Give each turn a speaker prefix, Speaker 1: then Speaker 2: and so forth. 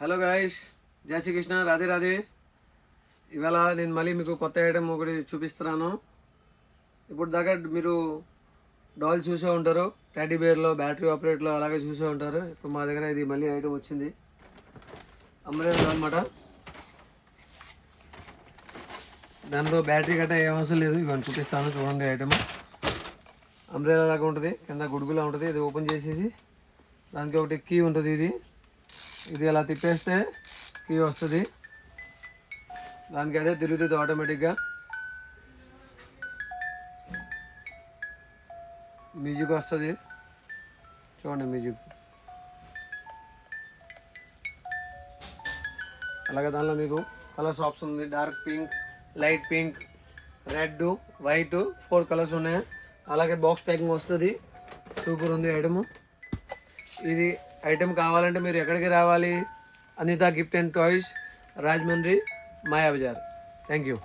Speaker 1: Hello guys, జై శ్రీకృష్ణ, రాధే రాధే. ఇవాళ నేను మళ్ళీ మీకు కొత్త ఐటమ్ ఒకటి చూపిస్తున్నాను. ఇప్పుడు దాకా మీరు డాల్ చూసే ఉంటారు, టెడ్డీ బేర్లో బ్యాటరీ ఆపరేట్లో అలాగే చూసే ఉంటారు. ఇప్పుడు మా దగ్గర ఇది మళ్ళీ ఐటమ్ వచ్చింది, అంబ్రెల్లా అనమాట. దాంట్లో బ్యాటరీ గట్రా ఏం అవసరం లేదు. ఇవన్నీ చూపిస్తాను చూడండి. ఐటమ్ అంబ్రెల్లా లాగా ఉంటుంది, కింద గుడుగులా ఉంటుంది. ఇది ఓపెన్ చేసేసి దానికి ఒకటి కీ ఉంటుంది. ఇది అలా తిప్పేస్తే కీ వస్తుంది. దానికి అదే తిరుగుతుంది ఆటోమేటిక్గా. మ్యూజిక్ వస్తుంది చూడండి, మ్యూజిక్. అలాగే దానిలో మీకు కలర్స్ ఆప్షన్ ఉంది. Dark pink, light pink, red, white 4 colours ఉన్నాయి. అలాగే బాక్స్ ప్యాకింగ్ వస్తుంది. సూపర్ ఉంది ఐటమ్. ఇది ఐటమ్ కావాలంటే మీరు ఎక్కడికి రావాలి? Anitha gift and toys, Rajahmundry, Mayabazar. Thank you.